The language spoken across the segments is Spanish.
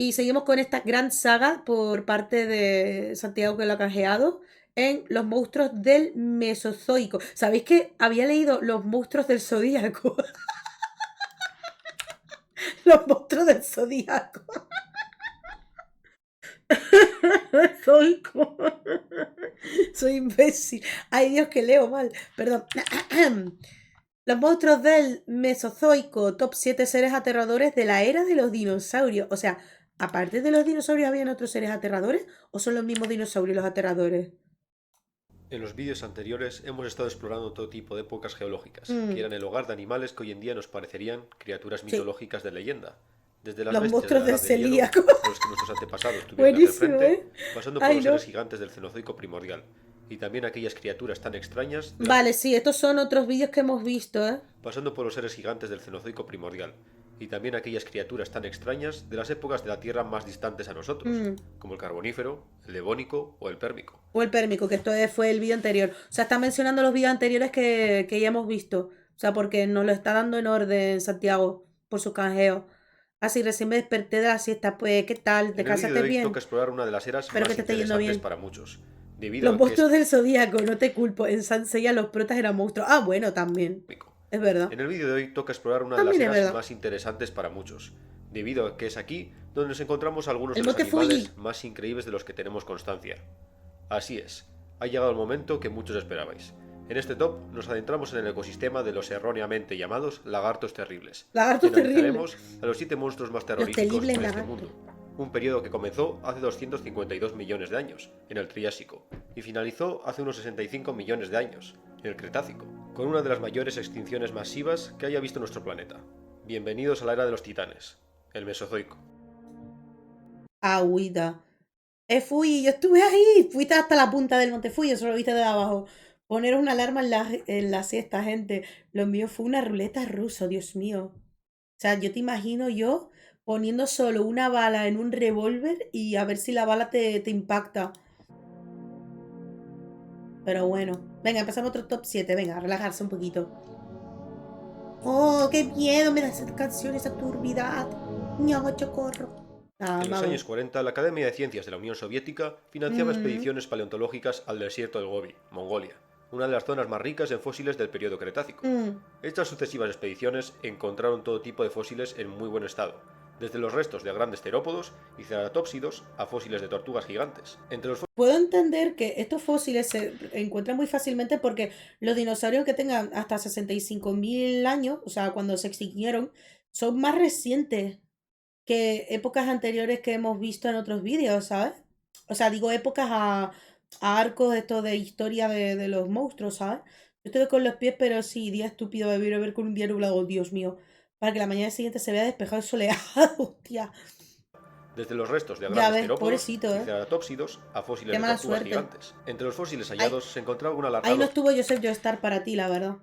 Y seguimos con esta gran saga por parte de Santiago que lo ha canjeado en los monstruos del Mesozoico. ¿Sabéis que había leído los monstruos del Zodíaco? Los monstruos del Zodíaco. Zoico. Soy imbécil. Ay, Dios, que leo mal. Perdón. Los monstruos del Mesozoico, top 7 seres aterradores de la era de los dinosaurios. O sea, aparte de los dinosaurios, ¿habían otros seres aterradores? ¿O son los mismos dinosaurios los aterradores? En los vídeos anteriores hemos estado explorando todo tipo de épocas geológicas, que Mm, eran el hogar de animales que hoy en día nos parecerían criaturas sí, mitológicas de leyenda, desde las los bestias de monstruos la del edad de hielo, celíaco. a los que nuestros antepasados tuvieron que hacer Buenísimo, frente, ¿eh? pasando por Ay, los seres no. gigantes del Cenozoico primordial, y también aquellas criaturas tan extrañas de las Vale, sí, estos son otros vídeos que hemos visto, ¿eh? pasando por los seres gigantes del Cenozoico primordial, y también aquellas criaturas tan extrañas de las épocas de la Tierra más distantes a nosotros, Mm. como el Carbonífero, el Devónico o el Pérmico. O el pérmico, que esto fue el vídeo anterior. O sea, está mencionando los vídeos anteriores que ya hemos visto. O sea, porque nos lo está dando en orden Santiago por su canjeo. Así recién me desperté de la siesta. Pues, ¿qué tal? En el vídeo de ¿Descansaste hoy toca bien? explorar una de las eras Espero que más te esté yendo interesantes bien. para muchos, debido Los a que es monstruos del zodíaco, no te culpo. En Sanseiya los protas eran monstruos. Ah, bueno, también. cómico. Es verdad. En el vídeo de hoy toca explorar una de las También es eras verdad. más interesantes para muchos, debido a que es aquí donde nos encontramos algunos El de los monte animales Fuji. más increíbles de los que tenemos constancia. Así es, ha llegado el momento que muchos esperabais. En este top nos adentramos en el ecosistema de los erróneamente llamados lagartos terribles, y Lagartos terribles. analizaremos a los 7 monstruos más Los terroríficos terribles de este lagartos. mundo. Un periodo que comenzó hace 252 millones de años, en el Triásico, y finalizó hace unos 65 millones de años, en el Cretácico, con una de las mayores extinciones masivas que haya visto nuestro planeta. Bienvenidos a la era de los titanes, el Mesozoico. Agüita. Fui, yo estuve ahí, fuiste hasta la punta del monte Fuji, eso lo viste de abajo. Poner una alarma en la siesta, gente. Lo mío fue una ruleta rusa, Dios mío. O sea, yo te imagino yo poniendo solo una bala en un revólver y a ver si la bala te impacta. Pero bueno. Venga, empezamos otro top 7. Venga, a relajarse un poquito. Oh, qué miedo me da esa canción, esa turbidad. No, chocorro. Ah, En los vamos. años 40, la Academia de Ciencias de la Unión Soviética financiaba Mm, expediciones paleontológicas al desierto del Gobi, Mongolia, una de las zonas más ricas en fósiles del periodo Cretácico. mm. Estas sucesivas expediciones encontraron todo tipo de fósiles en muy buen estado, desde los restos de grandes terópodos y ceratópsidos a fósiles de tortugas gigantes. Entre los Puedo entender que estos fósiles se encuentran muy fácilmente porque los dinosaurios que tengan hasta 65.000 años, o sea, cuando se extinguieron, son más recientes que épocas anteriores que hemos visto en otros vídeos, ¿sabes? O sea, digo épocas a arcos esto de historia de los monstruos, ¿sabes? Yo estoy con los pies, pero sí, día estúpido de ver con un día nublado, Dios mío. Para que la mañana siguiente se vea despejado y soleado, hostia. desde los restos de Ya grandes ves, terópodos pobrecito, y ¿eh? ceratópsidos a Qué fósiles de mala tortugas suerte. gigantes. Entre los fósiles Ahí, hallados se encontraba un ahí no alargado estuvo Joseph Joestar para ti, la verdad.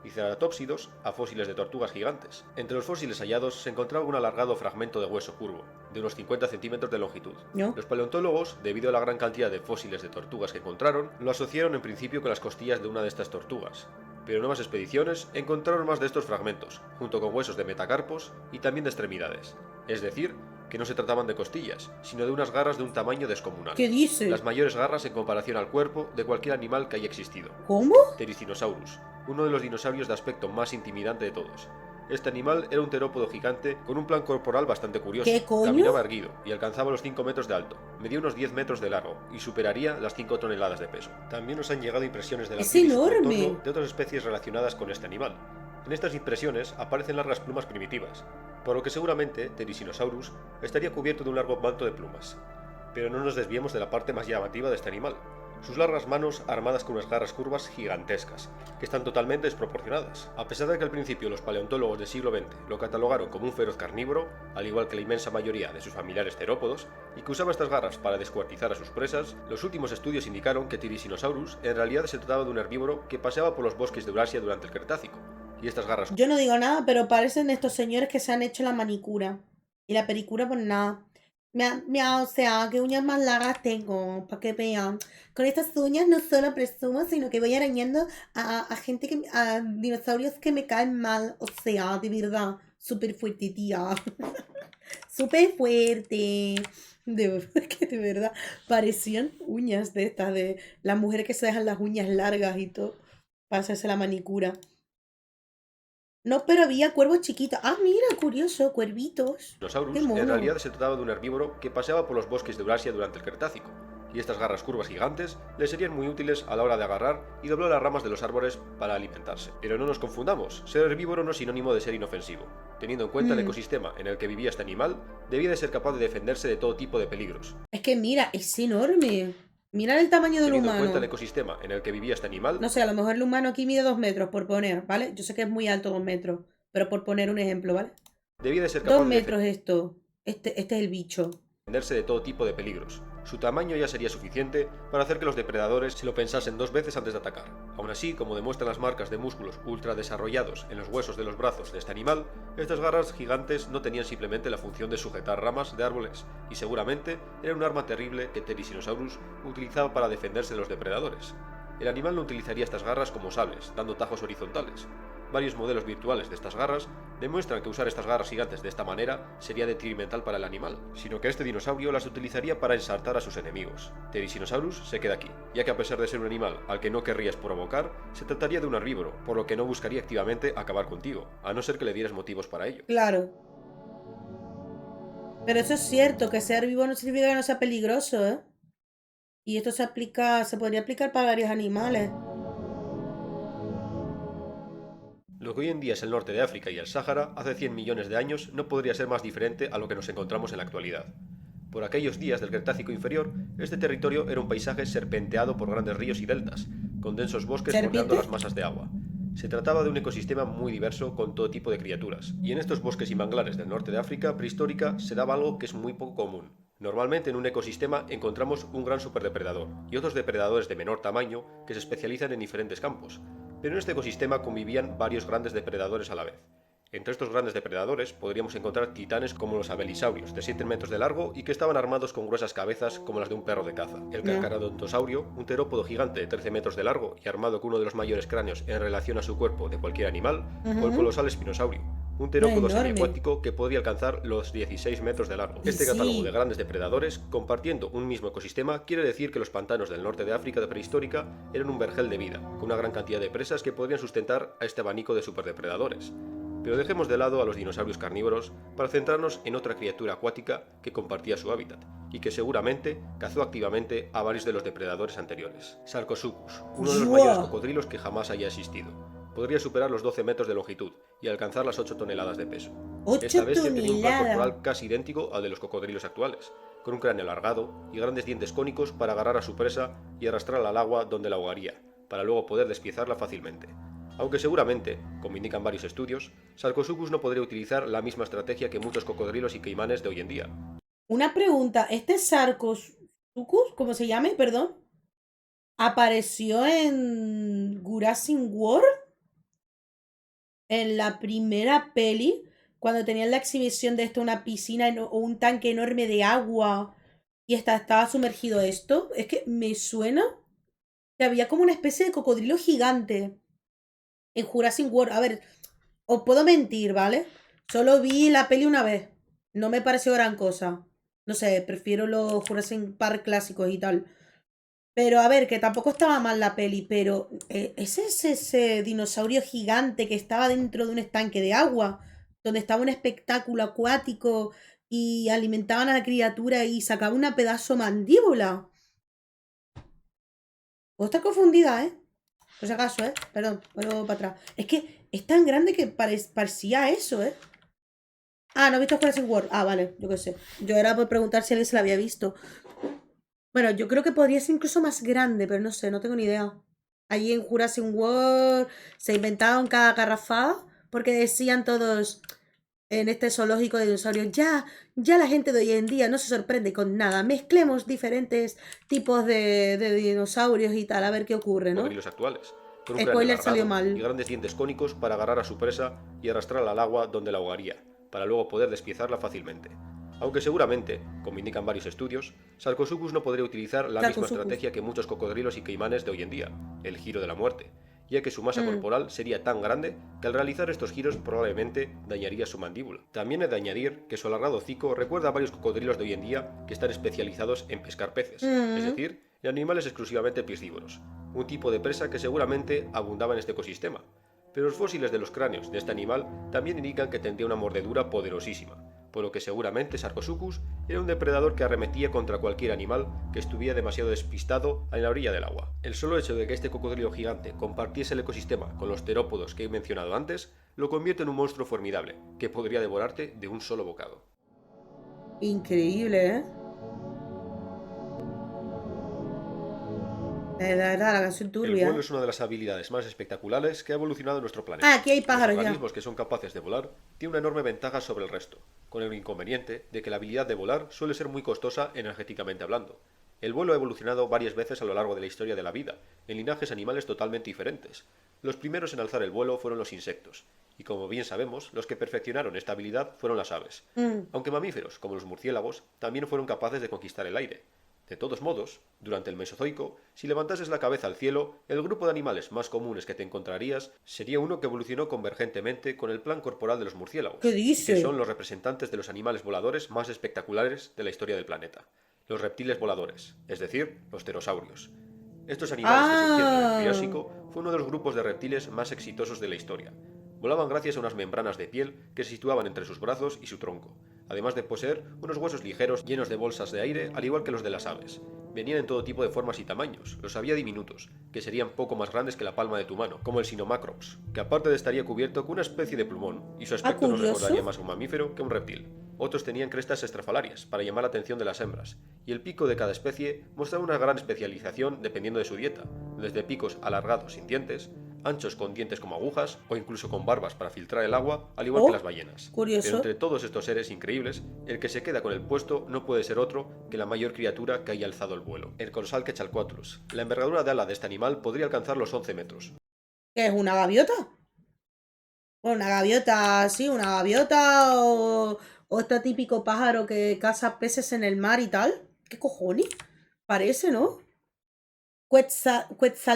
y ceratópsidos a fósiles de tortugas gigantes. Entre los fósiles hallados se encontraba un alargado fragmento de hueso curvo, de unos 50 centímetros de longitud. ¿No? Los paleontólogos, debido a la gran cantidad de fósiles de tortugas que encontraron, lo asociaron en principio con las costillas de una de estas tortugas. Pero nuevas expediciones encontraron más de estos fragmentos, junto con huesos de metacarpos y también de extremidades. Es decir, que no se trataban de costillas, sino de unas garras de un tamaño descomunal. ¿Qué Las dice? mayores garras en comparación al cuerpo de cualquier animal que haya existido. ¿Cómo? Ptericinosaurus, uno de los dinosaurios de aspecto más intimidante de todos. Este animal era un terópodo gigante con un plan corporal bastante curioso. ¿Qué coño? Caminaba erguido y alcanzaba los 5 metros de alto, medía unos 10 metros de largo y superaría las 5 toneladas de peso. También nos han llegado impresiones de la Es piel y su contorno enorme. de otras especies relacionadas con este animal. En estas impresiones aparecen largas plumas primitivas, por lo que seguramente Ptericinosaurus estaría cubierto de un largo manto de plumas. Pero no nos desviemos de la parte más llamativa de este animal, sus largas manos armadas con unas garras curvas gigantescas, que están totalmente desproporcionadas. A pesar de que al principio los paleontólogos del siglo XX lo catalogaron como un feroz carnívoro, al igual que la inmensa mayoría de sus familiares terópodos, y que usaba estas garras para descuartizar a sus presas, los últimos estudios indicaron que Tyrannosaurus en realidad se trataba de un herbívoro que paseaba por los bosques de Eurasia durante el Cretácico, y estas garras Yo no digo nada, pero parecen estos señores que se han hecho la manicura. Y la pedicura, pues nada. Mira, o sea, qué uñas más largas tengo, para que vean. Con estas uñas no solo presumo, sino que voy arañando a gente a dinosaurios que me caen mal. O sea, de verdad, súper fuerte, tía. Súper fuerte. Que de verdad parecían uñas de estas, de las mujeres que se dejan las uñas largas y todo para hacerse la manicura. No, pero había cuervos chiquitos. Ah, mira, curioso, cuervitos. Qué Dinosaurus en mono. realidad se trataba de un herbívoro que paseaba por los bosques de Eurasia durante el Cretácico, y estas garras curvas gigantes le serían muy útiles a la hora de agarrar y doblar las ramas de los árboles para alimentarse. Pero no nos confundamos, ser herbívoro no es sinónimo de ser inofensivo. Teniendo en cuenta el Mm. ecosistema en el que vivía este animal, debía de ser capaz de defenderse de todo tipo de peligros. Es que mira, es enorme. Mira el tamaño del Teniendo en cuenta el humano. ecosistema en el que vivía este animal, No sé, a lo mejor el humano aquí mide 2 metros, por poner, ¿vale? Yo sé que es muy alto 2 metros, pero por poner un ejemplo, ¿vale? debía de ser Dos capaz de metros esto. Este es el bicho. defenderse de todo tipo de peligros. Su tamaño ya sería suficiente para hacer que los depredadores se lo pensasen dos veces antes de atacar. Aún así, como demuestran las marcas de músculos ultra desarrollados en los huesos de los brazos de este animal, estas garras gigantes no tenían simplemente la función de sujetar ramas de árboles, y seguramente era un arma terrible que Therizinosaurus utilizaba para defenderse de los depredadores. El animal no utilizaría estas garras como sables, dando tajos horizontales. Varios modelos virtuales de estas garras demuestran que usar estas garras gigantes de esta manera sería detrimental para el animal, sino que este dinosaurio las utilizaría para ensartar a sus enemigos. Therizinosaurus se queda aquí, ya que a pesar de ser un animal al que no querrías provocar, se trataría de un herbívoro, por lo que no buscaría activamente acabar contigo, a no ser que le dieras motivos para ello. Claro. Pero eso es cierto, que ser vivo no significa que no sea peligroso, ¿eh? Y esto se podría aplicar para varios animales. Lo que hoy en día es el norte de África y el Sáhara, hace 100 millones de años no podría ser más diferente a lo que nos encontramos en la actualidad. Por aquellos días del Cretácico inferior, este territorio era un paisaje serpenteado por grandes ríos y deltas, con densos bosques bordeando ¿Serpiente? las masas de agua. Se trataba de un ecosistema muy diverso con todo tipo de criaturas, y en estos bosques y manglares del norte de África prehistórica se daba algo que es muy poco común. Normalmente en un ecosistema encontramos un gran superdepredador y otros depredadores de menor tamaño que se especializan en diferentes campos, pero en este ecosistema convivían varios grandes depredadores a la vez. Entre estos grandes depredadores podríamos encontrar titanes como los abelisaurios, de 7 metros de largo y que estaban armados con gruesas cabezas como las de un perro de caza. El No. carcharodontosaurio, un terópodo gigante de 13 metros de largo y armado con uno de los mayores cráneos en relación a su cuerpo de cualquier animal, o el Ujú. colosal espinosaurio, un No, terópodo enorme. semiacuático que podría alcanzar los 16 metros de largo. Y Este catálogo de sí. grandes depredadores, compartiendo un mismo ecosistema, quiere decir que los pantanos del norte de África de prehistórica eran un vergel de vida, con una gran cantidad de presas que podrían sustentar a este abanico de superdepredadores. Pero dejemos de lado a los dinosaurios carnívoros para centrarnos en otra criatura acuática que compartía su hábitat y que seguramente cazó activamente a varios de los depredadores anteriores. Sarcosuchus, uno de los mayores ¡Yua! cocodrilos que jamás haya existido. Podría superar los 12 metros de longitud y alcanzar las 8 toneladas de peso. ¡Ocho Esta bestia tenía un plan toneladas! corporal casi idéntico al de los cocodrilos actuales, con un cráneo alargado y grandes dientes cónicos para agarrar a su presa y arrastrarla al agua donde la ahogaría, para luego poder despiezarla fácilmente. Aunque seguramente, como indican varios estudios, Sarcosuchus no podría utilizar la misma estrategia que muchos cocodrilos y caimanes de hoy en día. Una pregunta. ¿Este Sarcosuchus, cómo se llame, perdón, apareció en Jurassic World? En la primera peli, cuando tenían la exhibición de esto, una piscina o un tanque enorme de agua y estaba sumergido esto, es que me suena que había como una especie de cocodrilo gigante en Jurassic World. A ver, os puedo mentir, ¿vale? Solo vi la peli una vez. No me pareció gran cosa. No sé, prefiero los Jurassic Park clásicos y tal. Pero a ver, que tampoco estaba mal la peli, pero ese es ese dinosaurio gigante que estaba dentro de un estanque de agua, donde estaba un espectáculo acuático y alimentaban a la criatura y sacaba una pedazo mandíbula. Puedo estar confundida, ¿eh? Por si acaso, ¿eh? Perdón, vuelvo para atrás. Es que es tan grande que parecía eso, ¿eh? Ah, ¿no he visto Jurassic World? Ah, vale, yo qué sé. Yo era por preguntar si alguien se la había visto. Bueno, yo creo que podría ser incluso más grande, pero no sé, no tengo ni idea. Allí en Jurassic World se inventaron cada garrafada porque decían todos en este zoológico de dinosaurios, ya la gente de hoy en día no se sorprende con nada. Mezclemos diferentes tipos de dinosaurios y tal, a ver qué ocurre, ¿no? Cocodrilos actuales, con un cráneo Spoiler, salió alargado y mal. grandes dientes cónicos para agarrar a su presa y arrastrarla al agua donde la ahogaría, para luego poder despiezarla fácilmente. Aunque seguramente, como indican varios estudios, Sarcosuchus no podría utilizar la misma Sarcosuchus. estrategia que muchos cocodrilos y caimanes de hoy en día, el giro de la muerte, ya que su masa corporal sería tan grande que al realizar estos giros probablemente dañaría su mandíbula. También he de añadir que su alargado hocico recuerda a varios cocodrilos de hoy en día que están especializados en pescar peces, es decir, en animales exclusivamente piscívoros, un tipo de presa que seguramente abundaba en este ecosistema. Pero los fósiles de los cráneos de este animal también indican que tendría una mordedura poderosísima, por lo que seguramente Sarcosuchus era un depredador que arremetía contra cualquier animal que estuviera demasiado despistado en la orilla del agua. El solo hecho de que este cocodrilo gigante compartiese el ecosistema con los terópodos que he mencionado antes, lo convierte en un monstruo formidable, que podría devorarte de un solo bocado. Increíble, ¿eh? La verdad, la canción El vuelo turbia. es una de las habilidades más espectaculares que ha evolucionado en nuestro Ah, planeta. aquí hay Los pájaros ya. organismos que son capaces de volar tienen una enorme ventaja sobre el resto, con el inconveniente de que la habilidad de volar suele ser muy costosa energéticamente hablando. El vuelo ha evolucionado varias veces a lo largo de la historia de la vida, en linajes animales totalmente diferentes. Los primeros en alzar el vuelo fueron los insectos, y como bien sabemos, los que perfeccionaron esta habilidad fueron las aves. Aunque mamíferos, como los murciélagos, también fueron capaces de conquistar el aire. De todos modos, durante el Mesozoico, si levantases la cabeza al cielo, el grupo de animales más comunes que te encontrarías sería uno que evolucionó convergentemente con el plan corporal de los ¿Qué murciélagos, y que dice? son los representantes de los animales voladores más espectaculares de la historia del planeta. Los reptiles voladores, es decir, los pterosaurios. Estos animales que surgieron en el Ah, Triásico fue uno de los grupos de reptiles más exitosos de la historia. Volaban gracias a unas membranas de piel que se situaban entre sus brazos y su tronco, además de poseer unos huesos ligeros llenos de bolsas de aire, al igual que los de las aves. Venían en todo tipo de formas y tamaños, los había diminutos, que serían poco más grandes que la palma de tu mano, como el Sinomacrops, que aparte de estaría cubierto con una especie de plumón, y su ah, aspecto nos recordaría curioso. más a un mamífero que a un reptil. Otros tenían crestas estrafalarias, para llamar la atención de las hembras, y el pico de cada especie mostraba una gran especialización dependiendo de su dieta, desde picos alargados sin dientes, anchos con dientes como agujas o incluso con barbas para filtrar el agua, al igual que las Oh, ballenas. Pero curioso. entre todos estos seres increíbles, el que se queda con el puesto no puede ser otro que la mayor criatura que haya alzado el vuelo, el colosal Quetzalcoatlus. La envergadura de ala de este animal podría alcanzar los 11 metros. ¿Qué es una gaviota? Bueno, una gaviota, sí, una gaviota o este típico pájaro que caza peces en el mar y tal. ¿Qué cojones? Parece, ¿no?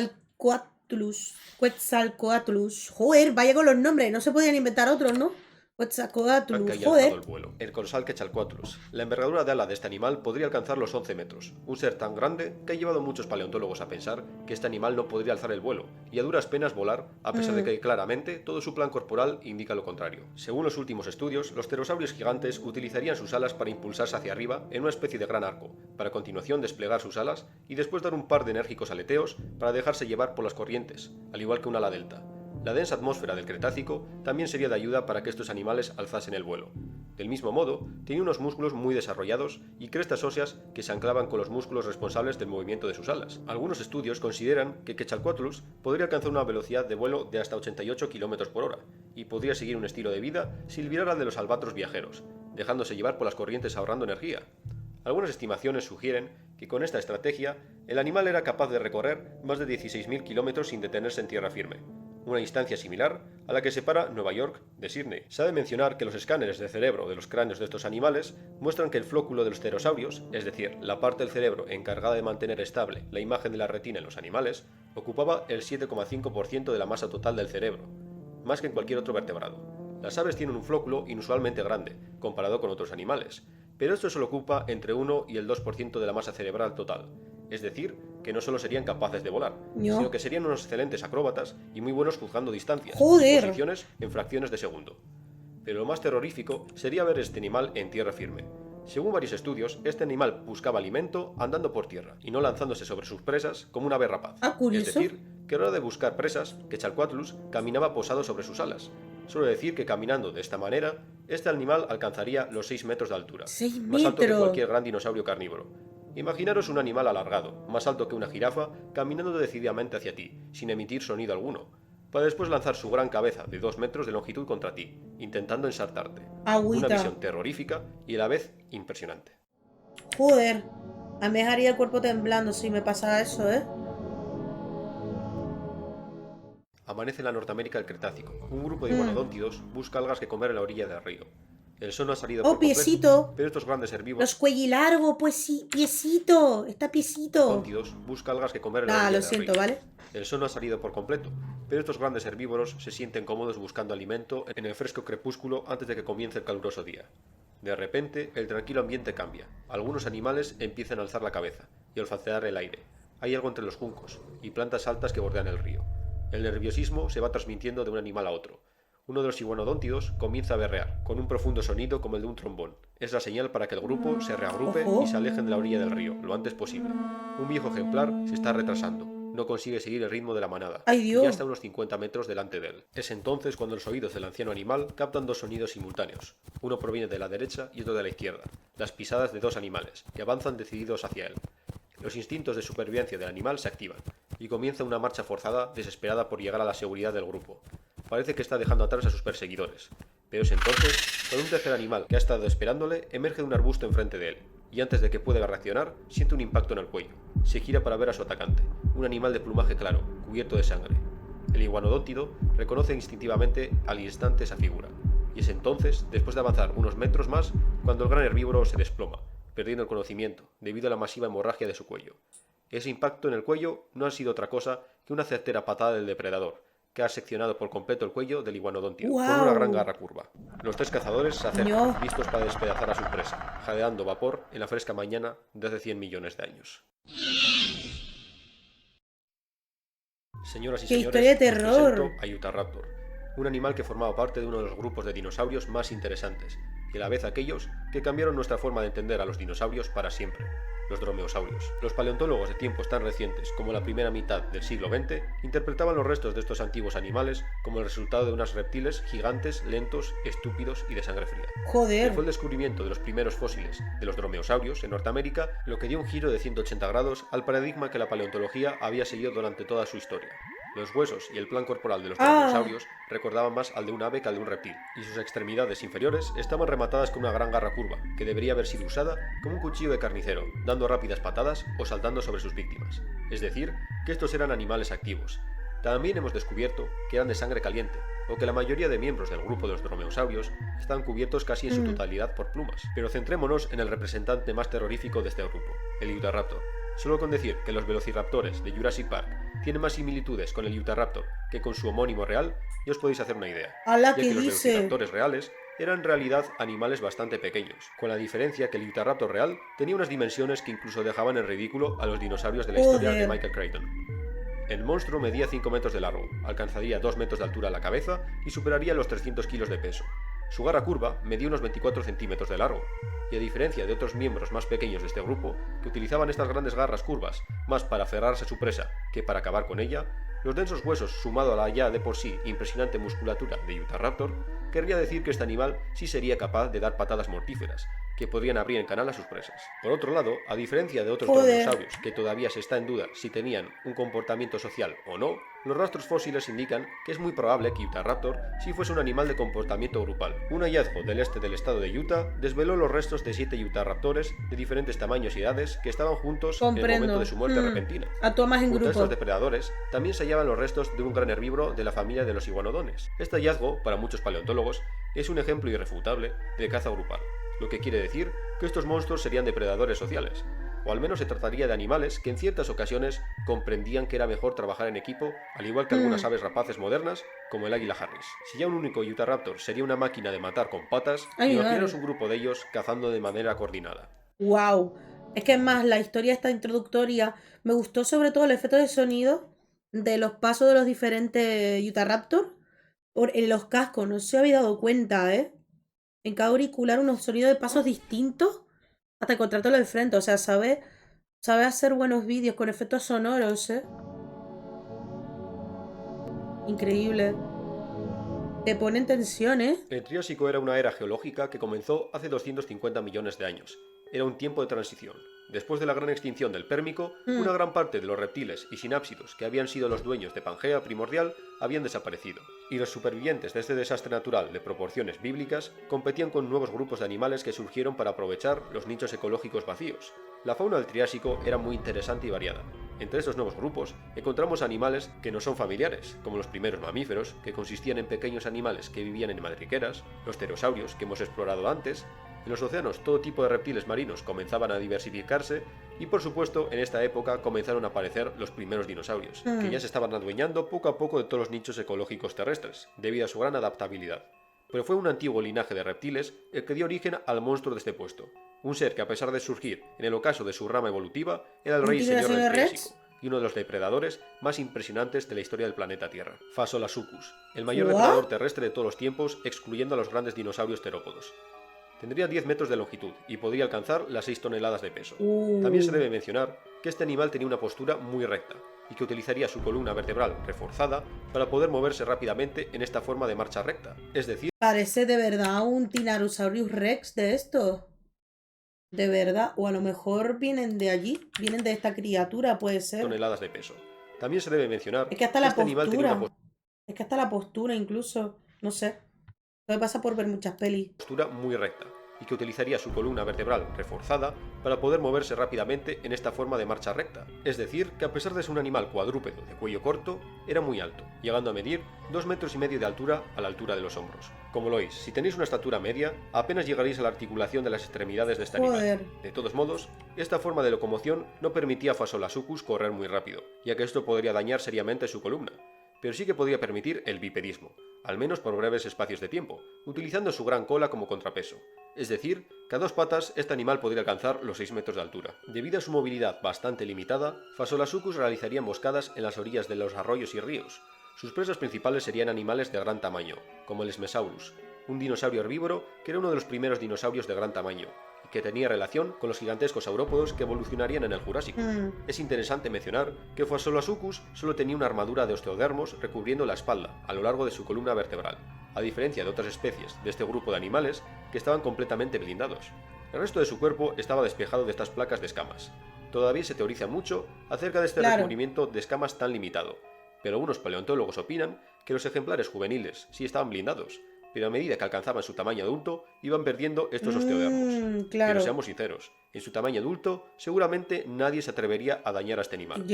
Quetzalcoatlus. Quetzalcoatlus. Joder, vaya con los nombres. No se podían inventar otros, ¿no? Que Quetzalcoatlus. haya alzado el Joder. vuelo. El colosal Quetzalcoatlus. La envergadura de ala de este animal podría alcanzar los 11 metros, un ser tan grande que ha llevado a muchos paleontólogos a pensar que este animal no podría alzar el vuelo y a duras penas volar, a pesar de Mm, que claramente todo su plan corporal indica lo contrario. Según los últimos estudios, los pterosaurios gigantes utilizarían sus alas para impulsarse hacia arriba en una especie de gran arco, para a continuación desplegar sus alas y después dar un par de enérgicos aleteos para dejarse llevar por las corrientes, al igual que un ala delta. La densa atmósfera del Cretácico también sería de ayuda para que estos animales alzasen el vuelo. Del mismo modo, tenía unos músculos muy desarrollados y crestas óseas que se anclaban con los músculos responsables del movimiento de sus alas. Algunos estudios consideran que Quetzalcoatlus podría alcanzar una velocidad de vuelo de hasta 88 km por hora y podría seguir un estilo de vida similar al de los albatros viajeros, dejándose llevar por las corrientes ahorrando energía. Algunas estimaciones sugieren que con esta estrategia el animal era capaz de recorrer más de 16.000 kilómetros sin detenerse en tierra firme, una distancia similar a la que separa Nueva York de Sydney. Se ha de mencionar que los escáneres de cerebro de los cráneos de estos animales muestran que el flóculo de los pterosaurios, es decir, la parte del cerebro encargada de mantener estable la imagen de la retina en los animales, ocupaba el 7,5% de la masa total del cerebro, más que en cualquier otro vertebrado. Las aves tienen un flóculo inusualmente grande, comparado con otros animales, pero esto solo ocupa entre 1 y el 2% de la masa cerebral total, es decir, que no solo serían capaces de volar, sino no. que serían unos excelentes acróbatas y muy buenos juzgando distancias y Joder. posiciones en fracciones de segundo. Pero lo más terrorífico sería ver este animal en tierra firme. Según varios estudios, este animal buscaba alimento andando por tierra y no lanzándose sobre sus presas como un ave rapaz. Ah, Es curioso. decir, que a la hora de buscar presas, Quetzalcoatlus caminaba posado sobre sus alas. Suele decir que caminando de esta manera, este animal alcanzaría los 6 metros de altura, 6 más alto que metros. cualquier gran dinosaurio carnívoro. Imaginaros un animal alargado, más alto que una jirafa, caminando decididamente hacia ti, sin emitir sonido alguno, para después lanzar su gran cabeza de 2 metros de longitud contra ti, intentando ensartarte. Una Agüita. visión terrorífica y a la vez impresionante. Joder. A mí me dejaría el cuerpo temblando si me pasara eso, ¿eh? Amanece en la Norteamérica del Cretácico. Un grupo de Mm, iguanodóntidos busca algas que comer en la orilla del río. El sol no ha salido ¡Oh, por completo, piecito! pero estos grandes herbívoros Los cuellilargo, pues sí, piecito. Está piecito. odóntidos buscan algas que comer en la Ah, orilla lo del siento, río. ¿vale? El sol no ha salido por completo, pero estos grandes herbívoros se sienten cómodos buscando alimento en el fresco crepúsculo antes de que comience el caluroso día. De repente, el tranquilo ambiente cambia. Algunos animales empiezan a alzar la cabeza y a olfatear el aire. Hay algo entre los juncos y plantas altas que bordean el río. El nerviosismo se va transmitiendo de un animal a otro. Uno de los iguanodóntidos comienza a berrear, con un profundo sonido como el de un trombón. Es la señal para que el grupo se reagrupe Ojo. y se alejen de la orilla del río lo antes posible. Un viejo ejemplar se está retrasando, no consigue seguir el ritmo de la manada, ¡Ay, y Dios! ya está a unos 50 metros delante de él. Es entonces cuando los oídos del anciano animal captan dos sonidos simultáneos. Uno proviene de la derecha y otro de la izquierda, las pisadas de dos animales, que avanzan decididos hacia él. Los instintos de supervivencia del animal se activan, y comienza una marcha forzada, desesperada por llegar a la seguridad del grupo. Parece que está dejando atrás a sus perseguidores, pero es entonces cuando un tercer animal que ha estado esperándole emerge de un arbusto enfrente de él, y antes de que pueda reaccionar, siente un impacto en el cuello. Se gira para ver a su atacante, un animal de plumaje claro, cubierto de sangre. El iguanodóntido reconoce instintivamente al instante esa figura, y es entonces, después de avanzar unos metros más, cuando el gran herbívoro se desploma, perdiendo el conocimiento, debido a la masiva hemorragia de su cuello. Ese impacto en el cuello no ha sido otra cosa que una certera patada del depredador, que ha seccionado por completo el cuello del iguanodóntido, con una gran garra curva. Los tres cazadores se acercan, listos para despedazar a su presa, jadeando vapor en la fresca mañana de hace 100 millones de años. Señoras y ¡Qué señores, historia de os terror! presento a Utahraptor, un animal que formaba parte de uno de los grupos de dinosaurios más interesantes, y a la vez aquellos que cambiaron nuestra forma de entender a los dinosaurios para siempre, los dromeosaurios. Los paleontólogos de tiempos tan recientes como la primera mitad del siglo XX interpretaban los restos de estos antiguos animales como el resultado de unos reptiles gigantes, lentos, estúpidos y de sangre fría. Joder. Fue el descubrimiento de los primeros fósiles de los dromeosaurios en Norteamérica lo que dio un giro de 180 grados al paradigma que la paleontología había seguido durante toda su historia. Los huesos y el plan corporal de los dromeosaurios recordaban más al de un ave que al de un reptil, y sus extremidades inferiores estaban rematadas con una gran garra curva, que debería haber sido usada como un cuchillo de carnicero, dando rápidas patadas o saltando sobre sus víctimas. Es decir, que estos eran animales activos. También hemos descubierto que eran de sangre caliente, o que la mayoría de miembros del grupo de los dromeosaurios están cubiertos casi en su totalidad por plumas. Pero centrémonos en el representante más terrorífico de este grupo, el Utahraptor. Solo con decir que los velociraptores de Jurassic Park tienen más similitudes con el Utahraptor que con su homónimo real, ya os podéis hacer una idea, ¡Hala, ya qué que los dice! velociraptores reales eran en realidad animales bastante pequeños, con la diferencia que el Utahraptor real tenía unas dimensiones que incluso dejaban en ridículo a los dinosaurios de la historia de Joder. Michael Crichton. El monstruo medía 5 metros de largo, alcanzaría 2 metros de altura a la cabeza y superaría los 300 kilos de peso. Su garra curva medía unos 24 centímetros de largo, y a diferencia de otros miembros más pequeños de este grupo, que utilizaban estas grandes garras curvas más para aferrarse a su presa que para acabar con ella, los densos huesos sumado a la ya de por sí impresionante musculatura de Utahraptor, querría decir que este animal sí sería capaz de dar patadas mortíferas, que podrían abrir en canal a sus presas. Por otro lado, a diferencia de otros dromeosaurios que todavía se está en duda si tenían un comportamiento social o no, los rastros fósiles indican que es muy probable que Utahraptor sí fuese un animal de comportamiento grupal. Un hallazgo del este del estado de Utah desveló los restos de 7 Utahraptores de diferentes tamaños y edades que estaban juntos en el momento de su muerte repentina. Actúa más en Junto a grupo. estos depredadores también se hallaban los restos de un gran herbívoro de la familia de los iguanodones. Este hallazgo, para muchos paleontólogos, es un ejemplo irrefutable de caza grupal, lo que quiere decir que estos monstruos serían depredadores sociales, o al menos se trataría de animales que en ciertas ocasiones comprendían que era mejor trabajar en equipo, al igual que algunas aves rapaces modernas, como el águila Harris. Si ya un único Utahraptor sería una máquina de matar con patas, imaginaos un grupo de ellos cazando de manera coordinada. ¡Wow! Es que es más, la historia esta introductoria me gustó sobre todo el efecto de sonido de los pasos de los diferentes Utahraptor en los cascos. No se había dado cuenta, ¿eh? En cada auricular unos sonidos de pasos distintos hasta encontrártelo de frente. O sea, sabe hacer buenos vídeos con efectos sonoros, ¿eh? Increíble. Te pone en tensión, ¿eh? El Triásico era una era geológica que comenzó hace 250 millones de años. Era un tiempo de transición, Después de la gran extinción del Pérmico, una gran parte de los reptiles y sinápsidos que habían sido los dueños de Pangea primordial habían desaparecido, y los supervivientes de este desastre natural de proporciones bíblicas competían con nuevos grupos de animales que surgieron para aprovechar los nichos ecológicos vacíos. La fauna del Triásico era muy interesante y variada. Entre estos nuevos grupos encontramos animales que no son familiares, como los primeros mamíferos, que consistían en pequeños animales que vivían en madrigueras, los pterosaurios que hemos explorado antes. En los océanos todo tipo de reptiles marinos comenzaban a diversificarse y por supuesto en esta época comenzaron a aparecer los primeros dinosaurios, que ya se estaban adueñando poco a poco de todos los nichos ecológicos terrestres, debido a su gran adaptabilidad. Pero fue un antiguo linaje de reptiles el que dio origen al monstruo de este puesto, un ser que a pesar de surgir en el ocaso de su rama evolutiva, era el rey señor del Triásico y uno de los depredadores más impresionantes de la historia del planeta Tierra, Phaseolasuchus, el mayor depredador terrestre de todos los tiempos, excluyendo a los grandes dinosaurios terópodos. Tendría 10 metros de longitud y podría alcanzar las 6 toneladas de peso. También se debe mencionar que este animal tenía una postura muy recta y que utilizaría su columna vertebral reforzada para poder moverse rápidamente en esta forma de marcha recta, es decir... Parece de verdad un Tyrannosaurus Rex de esto. De verdad, o a lo mejor vienen de allí, vienen de esta criatura, puede ser. Toneladas de peso. También se debe mencionar que hasta este animal tenía una es que hasta la postura incluso, no sé. Me pasa por ver muchas pelis. Postura muy recta y que utilizaría su columna vertebral reforzada para poder moverse rápidamente en esta forma de marcha recta. Es decir, que a pesar de ser un animal cuadrúpedo de cuello corto, era muy alto, llegando a medir 2,5 metros de altura a la altura de los hombros. Como lo oís, si tenéis una estatura media, apenas llegaréis a la articulación de las extremidades de este animal. De todos modos, esta forma de locomoción no permitía a Phaseolasuchus correr muy rápido, ya que esto podría dañar seriamente su columna, pero sí que podía permitir el bipedismo, al menos por breves espacios de tiempo, utilizando su gran cola como contrapeso. Es decir, que a 2 patas este animal podría alcanzar los 6 metros de altura. Debido a su movilidad bastante limitada, Phaseolasuchus realizaría emboscadas en las orillas de los arroyos y ríos. Sus presas principales serían animales de gran tamaño, como el Smesaurus, un dinosaurio herbívoro que era uno de los primeros dinosaurios de gran tamaño, y que tenía relación con los gigantescos saurópodos que evolucionarían en el Jurásico. Es interesante mencionar que Phaseolasuchus solo tenía una armadura de osteodermos recubriendo la espalda a lo largo de su columna vertebral, a diferencia de otras especies de este grupo de animales que estaban completamente blindados. El resto de su cuerpo estaba despejado de estas placas de escamas. Todavía se teoriza mucho acerca de este recubrimiento de escamas tan limitado, pero algunos paleontólogos opinan que los ejemplares juveniles sí estaban blindados, pero a medida que alcanzaban su tamaño adulto, iban perdiendo estos osteodermos. Pero seamos sinceros, en su tamaño adulto, seguramente nadie se atrevería a dañar a este animal.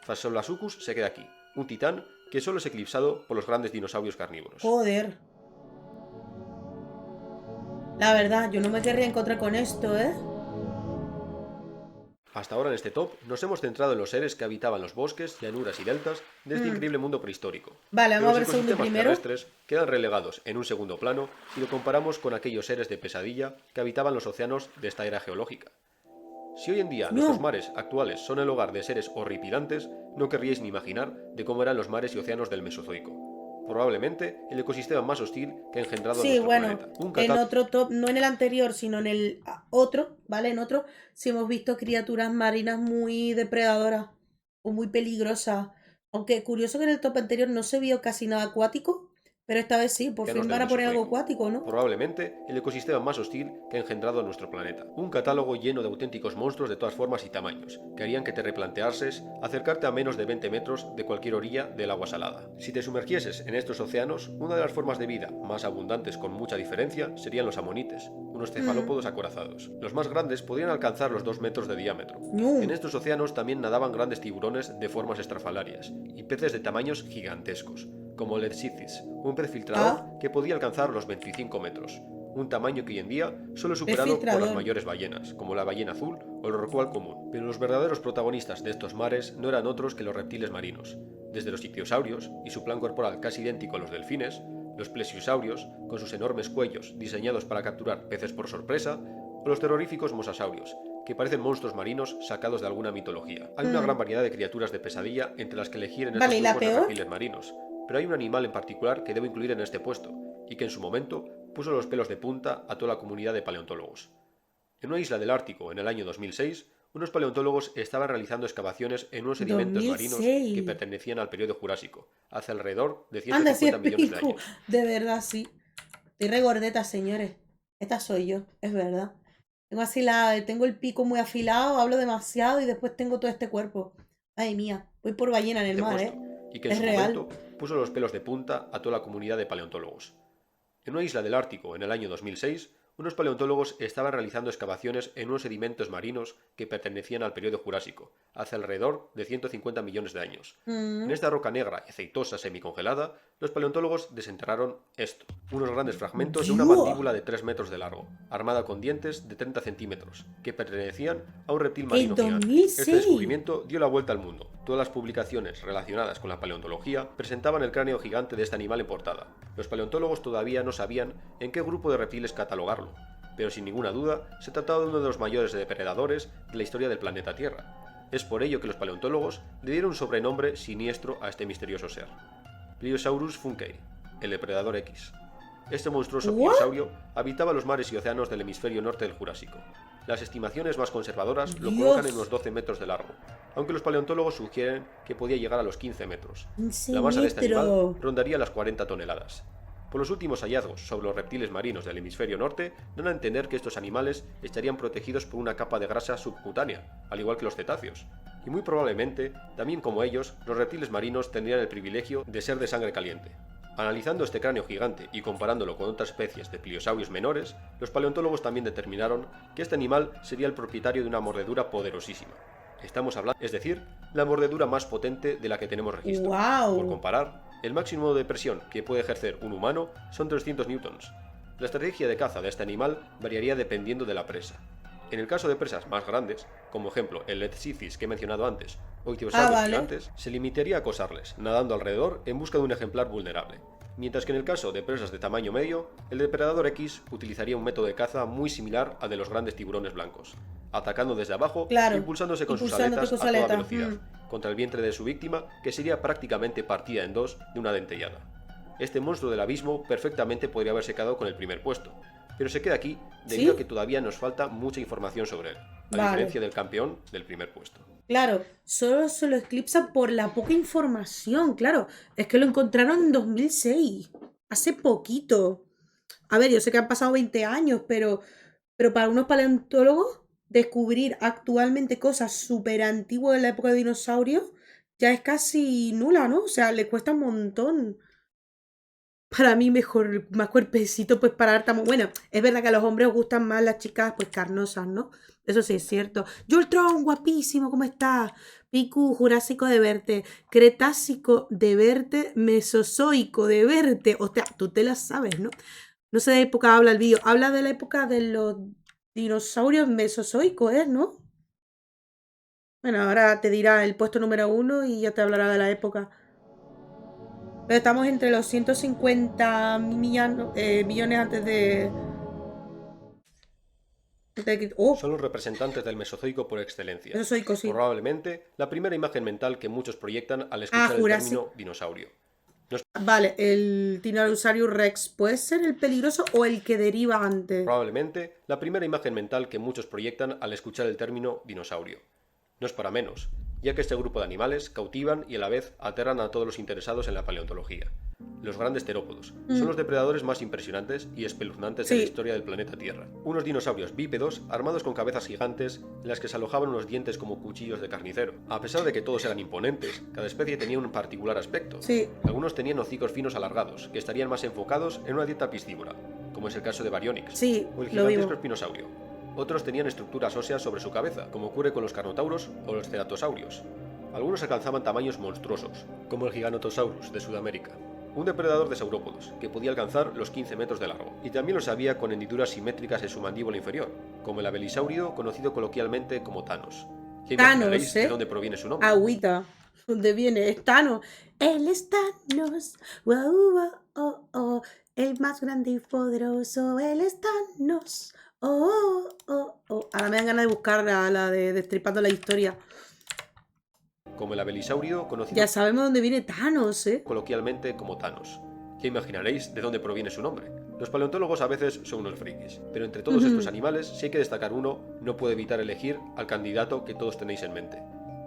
Phaseolasuchus se queda aquí, un titán que solo es eclipsado por los grandes dinosaurios carnívoros. Joder. La verdad, yo no me querría encontrar con esto, ¿eh? Hasta ahora en este top nos hemos centrado en los seres que habitaban los bosques, llanuras y deltas de este increíble mundo prehistórico. Vale, vamos a ver los ecosistemas terrestres quedan relegados en un segundo plano si lo comparamos con aquellos seres de pesadilla que habitaban los océanos de esta era geológica. Si hoy en día nuestros mares actuales son el hogar de seres horripilantes, no querríais ni imaginar de cómo eran los mares y océanos del Mesozoico. Probablemente el ecosistema más hostil que ha engendrado nuestro planeta. En otro top, no en el anterior, sino en el otro, ¿vale? En otro sí hemos visto criaturas marinas muy depredadoras o muy peligrosas. Aunque curioso que en el top anterior no se vio casi nada acuático, pero esta vez sí, por fin van a poner algo acuático, ¿no? Probablemente el ecosistema más hostil que ha engendrado nuestro planeta. Un catálogo lleno de auténticos monstruos de todas formas y tamaños, que harían que te replanteases acercarte a menos de 20 metros de cualquier orilla del agua salada. Si te sumergieses en estos océanos, una de las formas de vida más abundantes con mucha diferencia serían los amonites, unos cefalópodos acorazados. Los más grandes podrían alcanzar los 2 metros de diámetro. En estos océanos también nadaban grandes tiburones de formas estrafalarias y peces de tamaños gigantescos, como el Ersicis, un pez filtrador que podía alcanzar los 25 metros, un tamaño que hoy en día solo es superado por las mayores ballenas, como la ballena azul o el rorcual común. Pero los verdaderos protagonistas de estos mares no eran otros que los reptiles marinos, desde los ictiosaurios y su plan corporal casi idéntico a los delfines, los plesiosaurios, con sus enormes cuellos diseñados para capturar peces por sorpresa, o los terroríficos mosasaurios, que parecen monstruos marinos sacados de alguna mitología. Hay una gran variedad de criaturas de pesadilla entre las que elegir en estos grupos de reptiles marinos, pero hay un animal en particular que debo incluir en este puesto, y que en su momento puso los pelos de punta a toda la comunidad de paleontólogos. En una isla del Ártico, en el año 2006, unos paleontólogos estaban realizando excavaciones en unos sedimentos marinos que pertenecían al periodo Jurásico, hace alrededor de 150 millones de años. De verdad, sí. Estoy regordeta, señores. Esta soy yo, es verdad. tengo el pico muy afilado, hablo demasiado y después tengo todo este cuerpo. Ay, mía, voy por ballena en el Este mar, puesto, ¿eh? y que en Es su real. momento puso los pelos de punta a toda la comunidad de paleontólogos. En una isla del Ártico, en el año 2006, unos paleontólogos estaban realizando excavaciones en unos sedimentos marinos que pertenecían al periodo Jurásico, hace alrededor de 150 millones de años. En Mm. esta roca negra y aceitosa semicongelada, los paleontólogos desenterraron esto, unos grandes fragmentos de una Dios. mandíbula de 3 metros de largo, armada con dientes de 30 centímetros, que pertenecían a un reptil En marino gigante. Este 2006. descubrimiento dio la vuelta al mundo. Todas las publicaciones relacionadas con la paleontología presentaban el cráneo gigante de este animal en portada. Los paleontólogos todavía no sabían en qué grupo de reptiles catalogarlo, pero sin ninguna duda se trataba de uno de los mayores depredadores de la historia del planeta Tierra. Es por ello que los paleontólogos le dieron un sobrenombre siniestro a este misterioso ser: Pliosaurus funkei, el depredador X. Este monstruoso ¿What? pliosaurio habitaba los mares y océanos del hemisferio norte del Jurásico. Las estimaciones más conservadoras lo colocan en unos Dios. 12 metros de largo, aunque los paleontólogos sugieren que podía llegar a los 15 metros. Un La masa de este animal siniestro. rondaría las 40 toneladas. Por los últimos hallazgos sobre los reptiles marinos del hemisferio norte, dan a entender que estos animales estarían protegidos por una capa de grasa subcutánea, al igual que los cetáceos. Y muy probablemente, también como ellos, los reptiles marinos tendrían el privilegio de ser de sangre caliente. Analizando este cráneo gigante y comparándolo con otras especies de pliosaurios menores, los paleontólogos también determinaron que este animal sería el propietario de una mordedura poderosísima. Estamos hablando, es decir, la mordedura más potente de la que tenemos registro. Por Wow. comparar, el máximo de presión que puede ejercer un humano son 300 newtons. La estrategia de caza de este animal variaría dependiendo de la presa. En el caso de presas más grandes, como ejemplo el Letzicis que he mencionado antes, o ictiosaurios Vale. gigantes, se limitaría a acosarles, nadando alrededor en busca de un ejemplar vulnerable. Mientras que en el caso de presas de tamaño medio, el depredador X utilizaría un método de caza muy similar al de los grandes tiburones blancos, atacando desde abajo e Claro. impulsándose con sus Impulsándote aletas con su a toda aleta. velocidad, contra el vientre de su víctima, que sería prácticamente partida en dos de una dentellada. Este monstruo del abismo perfectamente podría haberse quedado con el primer puesto, pero se queda aquí debido a que ¿Sí? todavía nos falta mucha información sobre él, a Vale. diferencia del campeón del primer puesto. Claro, solo se lo eclipsa por la poca información, claro. Es que lo encontraron en 2006, hace poquito. A ver, yo sé que han pasado 20 años, pero para unos paleontólogos, descubrir actualmente cosas súper antiguas de la época de dinosaurios ya es casi nula, ¿no? O sea, le cuesta un montón. Para mí mejor, más cuerpecito, pues para dar tamaño. Bueno, es verdad que a los hombres os gustan más las chicas, pues carnosas, ¿no? Eso sí es cierto. Jultron, guapísimo, ¿cómo estás? Piku, Jurásico de verte. Cretácico de verte. Mesozoico de verte. O sea, tú te las sabes, ¿no? No sé de época habla el vídeo. Habla de la época de los dinosaurios mesozoicos, ¿eh? ¿No? Bueno, ahora te dirá el puesto número 1 y ya te hablará de la época. Pero estamos entre los 150 millones Oh, Son los representantes del Mesozoico por excelencia. mesozoico, sí. Probablemente la primera imagen mental que muchos proyectan al Ah, escuchar el Jurásico. término dinosaurio. Vale, el Tyrannosaurus Rex puede ser el peligroso o el que deriva antes. Probablemente la primera imagen mental que muchos proyectan al escuchar el término dinosaurio. No es para menos, ya que este grupo de animales cautivan y a la vez aterran a todos los interesados en la paleontología. Los grandes terópodos son los depredadores más impresionantes y espeluznantes de la Sí, historia del planeta Tierra. Unos dinosaurios bípedos armados con cabezas gigantes en las que se alojaban unos dientes como cuchillos de carnicero. A pesar de que todos eran imponentes, cada especie tenía un particular aspecto. sí, Algunos tenían hocicos finos alargados, que estarían más enfocados en una dieta piscívora, como es el caso de Baryonyx, sí, o el lo gigantesco vimos. espinosaurio. Otros tenían estructuras óseas sobre su cabeza, como ocurre con los carnotauros o los ceratosaurios. Algunos alcanzaban tamaños monstruosos, como el Giganotosaurus de Sudamérica, un depredador de saurópodos, que podía alcanzar los 15 metros de largo, y también los había con hendiduras simétricas en su mandíbula inferior, como el abelisaurio conocido coloquialmente como Thanos. Ya Thanos, imaginaréis de ¿eh? dónde proviene su nombre. Agüita. ¿Dónde viene? Es Thanos. Él es Thanos. Wow, wow, oh, oh. El más grande y poderoso. Él es Thanos. Oh, oh, oh. Ahora me dan ganas de buscar la de Destripando la Historia. Como el abelisaurio conocido Ya sabemos dónde viene Thanos, ¿eh? coloquialmente como Thanos. Ya imaginaréis de dónde proviene su nombre. Los paleontólogos a veces son unos frikis, pero entre todos estos animales, si hay que destacar uno, no puede evitar elegir al candidato que todos tenéis en mente.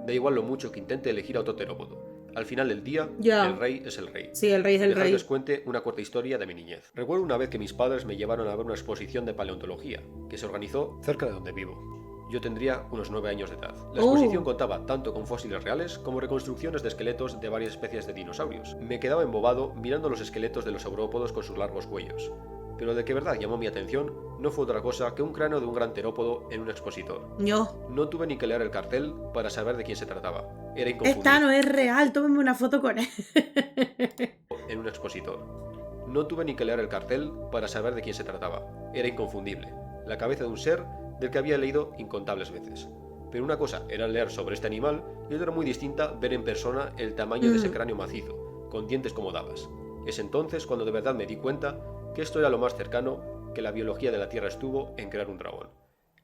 Da igual lo mucho que intente elegir a otro terópodo. Al final del día, Ya. el rey es el rey. Sí, el rey es el Dejad que rey. os cuente una corta historia de mi niñez. Recuerdo una vez que mis padres me llevaron a ver una exposición de paleontología, que se organizó cerca de donde vivo. Yo tendría unos 9 años de edad. La exposición contaba tanto con fósiles reales como reconstrucciones de esqueletos de varias especies de dinosaurios. Me quedaba embobado mirando los esqueletos de los saurópodos con sus largos cuellos. Pero lo que de verdad llamó mi atención no fue otra cosa que un cráneo de un gran terópodo en un expositor. No tuve ni que leer el cartel para saber de quién se trataba. Era inconfundible. Esta no es real, tómame una foto con él. En un expositor. No tuve ni que leer el cartel para saber de quién se trataba. Era inconfundible. La cabeza de un ser del que había leído incontables veces. Pero una cosa era leer sobre este animal y otra muy distinta ver en persona el tamaño de ese cráneo macizo, con dientes como dagas. Es entonces cuando de verdad me di cuenta que esto era lo más cercano que la biología de la Tierra estuvo en crear un dragón.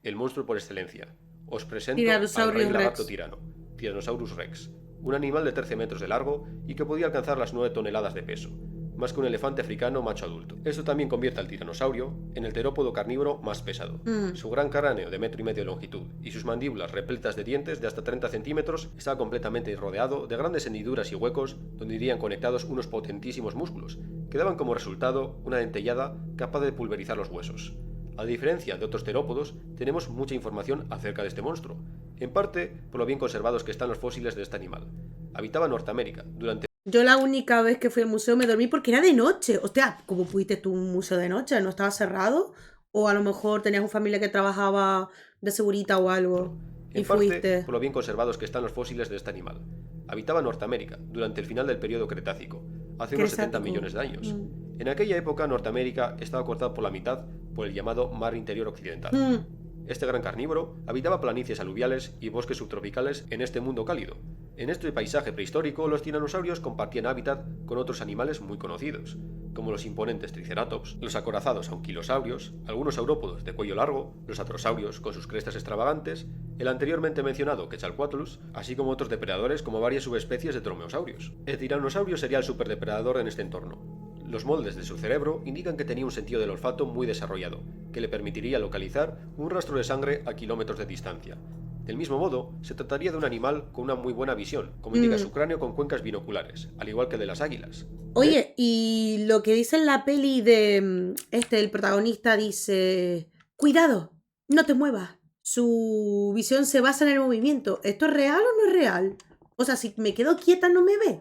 El monstruo por excelencia. Os presento al rey lagarto tirano, Tyrannosaurus rex, un animal de 13 metros de largo y que podía alcanzar las 9 toneladas de peso, más que un elefante africano macho adulto. Esto también convierte al tiranosaurio en el terópodo carnívoro más pesado. Su gran cráneo de 1,5 metros de longitud y sus mandíbulas repletas de dientes de hasta 30 centímetros estaba completamente rodeado de grandes hendiduras y huecos donde irían conectados unos potentísimos músculos, que daban como resultado una dentellada capaz de pulverizar los huesos. A diferencia de otros terópodos, tenemos mucha información acerca de este monstruo, en parte por lo bien conservados que están los fósiles de este animal. Habitaba en Norteamérica durante... Yo la única vez que fui al museo me dormí porque era de noche. Hostia, ¿cómo pudiste tú a un museo de noche? ¿No estaba cerrado? O a lo mejor tenías una familia que trabajaba de segurita o algo y En parte fuiste. por lo bien conservados que están los fósiles de este animal. Habitaba en Norteamérica durante el final del periodo Cretácico, hace unos 70 millones de años. En aquella época Norteamérica estaba cortada por la mitad por el llamado Mar Interior Occidental. Este gran carnívoro habitaba planicies aluviales y bosques subtropicales en este mundo cálido. En este paisaje prehistórico, los tiranosaurios compartían hábitat con otros animales muy conocidos, como los imponentes triceratops, los acorazados anquilosaurios, algunos saurópodos de cuello largo, los atrosaurios con sus crestas extravagantes, el anteriormente mencionado Quetzalcoatlus, así como otros depredadores como varias subespecies de dromeosaurios. El tiranosaurio sería el superdepredador en este entorno. Los moldes de su cerebro indican que tenía un sentido del olfato muy desarrollado, que le permitiría localizar un rastro de sangre a kilómetros de distancia. Del mismo modo, se trataría de un animal con una muy buena visión, como indica su cráneo con cuencas binoculares, al igual que el de las águilas. Oye, y lo que dice en la peli de el protagonista dice, cuidado, no te muevas. Su visión se basa en el movimiento. ¿Esto es real o no es real? O sea, si me quedo quieta no me ve.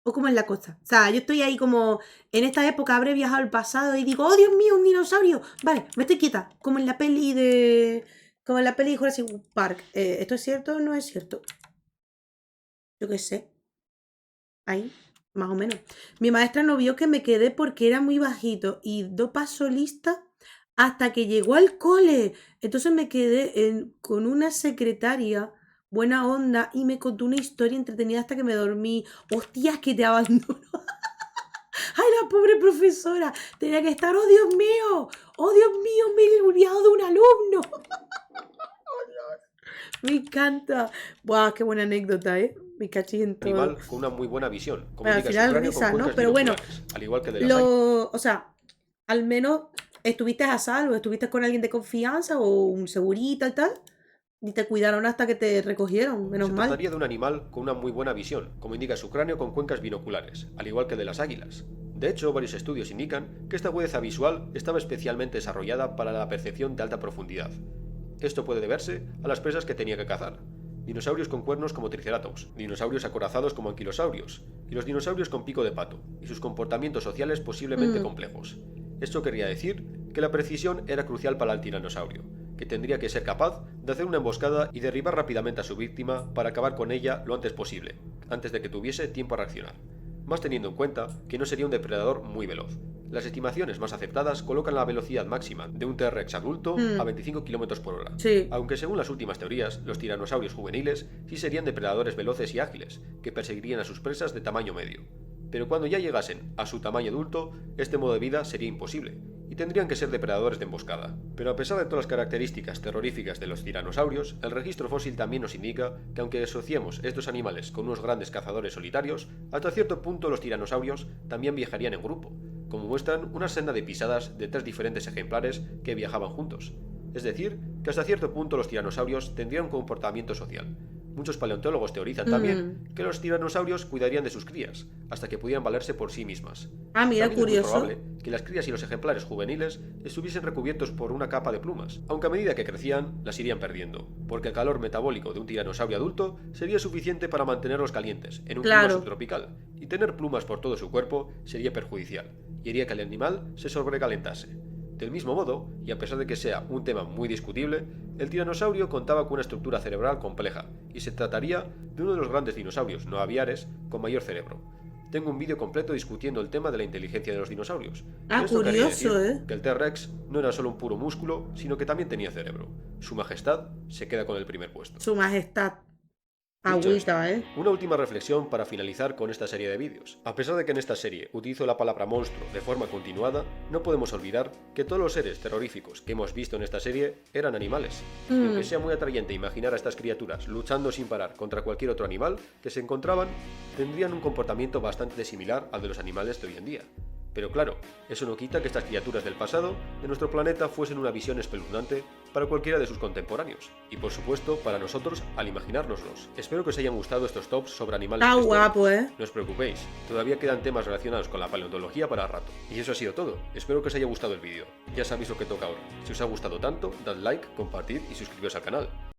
¿O cómo es la cosa? O sea, yo estoy ahí como, en esta época habré viajado al pasado y digo, oh Dios mío, un dinosaurio. Vale, me estoy quieta, como en la peli de Jurassic Park. ¿Esto es cierto o no es cierto? Yo qué sé. Ahí, más o menos. Mi maestra no vio que me quedé porque era muy bajito y no pasó lista hasta que llegó al cole. Entonces me quedé con una secretaria buena onda y me contó una historia entretenida hasta que me dormí. Hostias, que te abandonó. Ay, la pobre profesora. Tenía que estar, oh Dios mío, me he olvidado de un alumno. Oh, Dios. Me encanta. Buah, qué buena anécdota, Me caché en todo. Animal con una muy buena visión, como al final risa, ¿no? Pero bueno, al igual que de las águilas. o sea, al menos estuviste a salvo, estuviste con alguien de confianza o un segurita y tal, y te cuidaron hasta que te recogieron, menos mal. Se trataría de un animal con una muy buena visión, como indica su cráneo con cuencas binoculares, al igual que de las águilas. De hecho, varios estudios indican que esta agudeza visual estaba especialmente desarrollada para la percepción de alta profundidad. Esto puede deberse a las presas que tenía que cazar. Dinosaurios con cuernos como triceratops, dinosaurios acorazados como anquilosaurios, y los dinosaurios con pico de pato, y sus comportamientos sociales posiblemente complejos. Esto querría decir que la precisión era crucial para el tiranosaurio, que tendría que ser capaz de hacer una emboscada y derribar rápidamente a su víctima para acabar con ella lo antes posible, antes de que tuviese tiempo a reaccionar. Más teniendo en cuenta que no sería un depredador muy veloz. Las estimaciones más aceptadas colocan la velocidad máxima de un T-Rex adulto a 25 km por hora. Sí. Aunque según las últimas teorías, los tiranosaurios juveniles sí serían depredadores veloces y ágiles, que perseguirían a sus presas de tamaño medio. Pero cuando ya llegasen a su tamaño adulto, este modo de vida sería imposible, y tendrían que ser depredadores de emboscada. Pero a pesar de todas las características terroríficas de los tiranosaurios, el registro fósil también nos indica que aunque asociemos estos animales con unos grandes cazadores solitarios, hasta cierto punto los tiranosaurios también viajarían en grupo, como muestran una senda de pisadas de 3 diferentes ejemplares que viajaban juntos. Es decir, que hasta cierto punto los tiranosaurios tendrían un comportamiento social. Muchos paleontólogos teorizan también Mm. que los tiranosaurios cuidarían de sus crías, hasta que pudieran valerse por sí mismas. Ah, mira, También es muy curioso. probable que las crías y los ejemplares juveniles estuviesen recubiertos por una capa de plumas, aunque a medida que crecían las irían perdiendo, porque el calor metabólico de un tiranosaurio adulto sería suficiente para mantenerlos calientes en un clima Claro. subtropical, y tener plumas por todo su cuerpo sería perjudicial, y haría que el animal se sobrecalentase. Del mismo modo, y a pesar de que sea un tema muy discutible, el tiranosaurio contaba con una estructura cerebral compleja, y se trataría de uno de los grandes dinosaurios no aviares con mayor cerebro. Tengo un vídeo completo discutiendo el tema de la inteligencia de los dinosaurios, Ah, pero esto querría curioso, decir ¿eh? que el T-Rex no era solo un puro músculo, sino que también tenía cerebro. Su Majestad se queda con el primer puesto. Su majestad. Dicho esto, Agüita, ¿eh? una última reflexión para finalizar con esta serie de vídeos. A pesar de que en esta serie utilizo la palabra monstruo de forma continuada, no podemos olvidar que todos los seres terroríficos que hemos visto en esta serie eran animales. Y aunque sea muy atrayente imaginar a estas criaturas luchando sin parar contra cualquier otro animal que se encontraban, tendrían un comportamiento bastante similar al de los animales de hoy en día. Pero claro, eso no quita que estas criaturas del pasado de nuestro planeta fuesen una visión espeluznante para cualquiera de sus contemporáneos, y por supuesto para nosotros al imaginárnoslos. Espero que os hayan gustado estos tops sobre animales Está prehistóricos. guapo, ¿eh? No os preocupéis, todavía quedan temas relacionados con la paleontología para rato. Y eso ha sido todo, espero que os haya gustado el vídeo. Ya sabéis lo que toca ahora. Si os ha gustado tanto, dad like, compartid y suscribiros al canal.